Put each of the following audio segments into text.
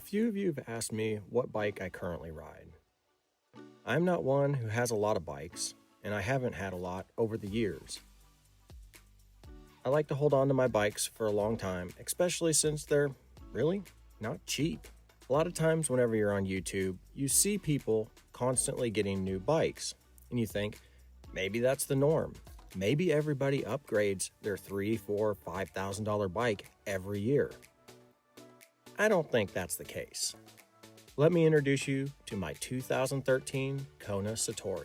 few of you have asked me what bike I currently ride. I'm not one who has a lot of bikes, and I haven't had a lot over the years. I like to hold on to my bikes for a long time, especially since they're really not cheap. A lot of times whenever you're on YouTube, you see people constantly getting new bikes, and you think, maybe that's the norm. Maybe everybody upgrades their $3,000, $4,000, $5,000 bike every year. I don't think that's the case. Let me introduce you to my 2013 Kona Satori.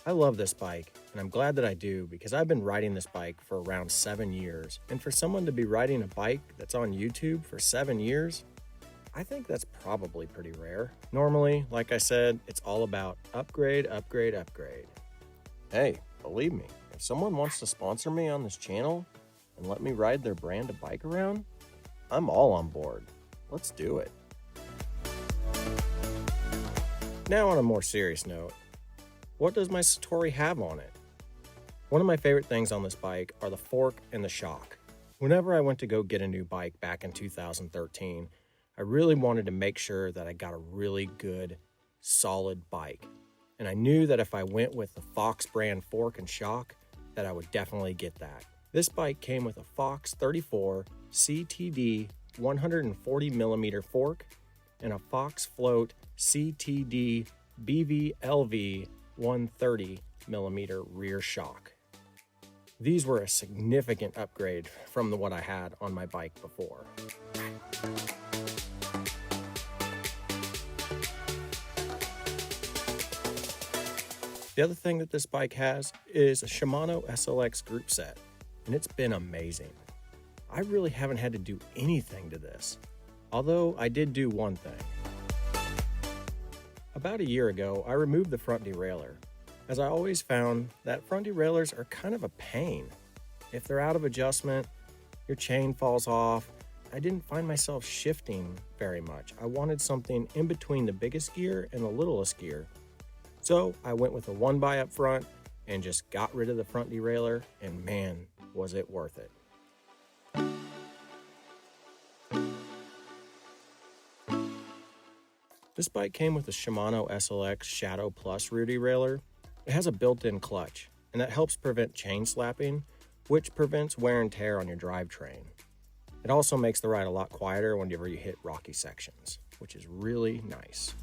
I love this bike, and I'm glad that I do because I've been riding this bike for around 7 years. And for someone to be riding a bike that's on YouTube for 7 years, I think that's probably pretty rare. Normally, like I said, it's all about upgrade, upgrade, upgrade. Hey, believe me, if someone wants to sponsor me on this channel and let me ride their brand of bike around, I'm all on board. Let's do it. Now on a more serious note, what does my Satori have on it? One of my favorite things on this bike are the fork and the shock. Whenever I went to go get a new bike back in 2013, I really wanted to make sure that I got a really good, solid bike. And I knew that if I went with the Fox brand fork and shock, that I would definitely get that. This bike came with a Fox 34 CTD 140mm fork and a Fox Float CTD BVLV 130mm rear shock. These were a significant upgrade from what I had on my bike before. The other thing that this bike has is a Shimano SLX group set, and it's been amazing. I really haven't had to do anything to this, although I did do one thing. About a year ago, I removed the front derailleur, as I always found that front derailleurs are kind of a pain. If they're out of adjustment, your chain falls off. I didn't find myself shifting very much. I wanted something in between the biggest gear and the littlest gear. So I went with a 1x up front and just got rid of the front derailleur, and man, was it worth it. This bike came with a Shimano SLX Shadow Plus rear derailleur. It has a built-in clutch, and that helps prevent chain slapping, which prevents wear and tear on your drivetrain. It also makes the ride a lot quieter whenever you hit rocky sections, which is really nice.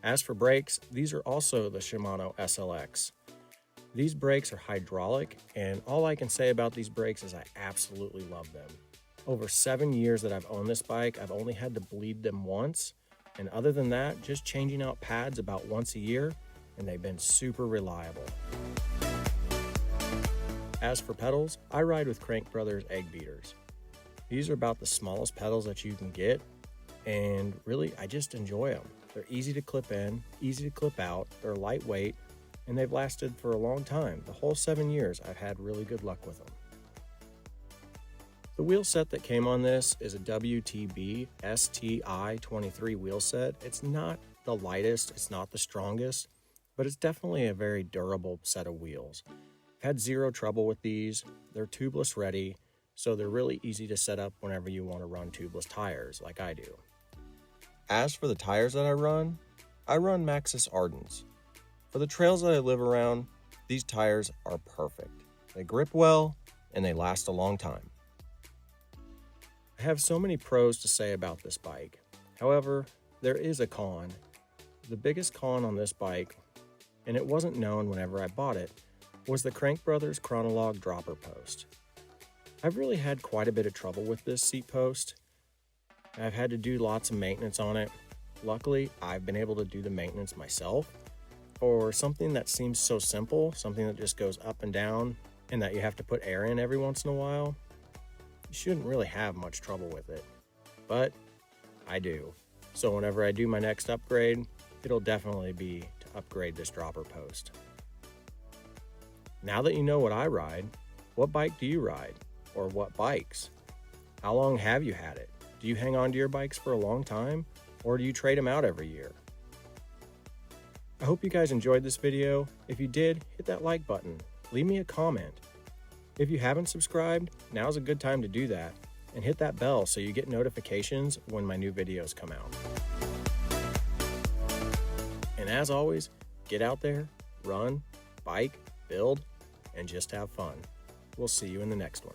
As for brakes, these are also the Shimano SLX. These brakes are hydraulic, and all I can say about these brakes is I absolutely love them. Over 7 years that I've owned this bike, I've only had to bleed them once, and other than that, just changing out pads about once a year, and they've been super reliable. As for pedals, I ride with Crank Brothers egg beaters. These are about the smallest pedals that you can get, and really, I just enjoy them. They're easy to clip in, easy to clip out, they're lightweight, and they've lasted for a long time. The whole 7 years, I've had really good luck with them. The wheel set that came on this is a WTB STI 23 wheel set. It's not the lightest, it's not the strongest, but it's definitely a very durable set of wheels. I've had zero trouble with these. They're tubeless ready, so they're really easy to set up whenever you want to run tubeless tires like I do. As for the tires that I run Maxxis Ardens. For the trails that I live around, these tires are perfect. They grip well, and they last a long time. I have so many pros to say about this bike. However, there is a con. The biggest con on this bike, and it wasn't known whenever I bought it, was the Crank Brothers Chronologue dropper post. I've really had quite a bit of trouble with this seat post. I've had to do lots of maintenance on it. Luckily, I've been able to do the maintenance myself. For something that seems so simple, something that just goes up and down, and that you have to put air in every once in a while, you shouldn't really have much trouble with it. But I do. So whenever I do my next upgrade, it'll definitely be to upgrade this dropper post. Now that you know what I ride, what bike do you ride? Or what bikes? How long have you had it? Do you hang on to your bikes for a long time? Or do you trade them out every year? I hope you guys enjoyed this video. If you did, hit that like button. Leave me a comment. If you haven't subscribed, now's a good time to do that. and hit that bell so you get notifications when my new videos come out. And as always, get out there, run, bike, build, and just have fun. We'll see you in the next one.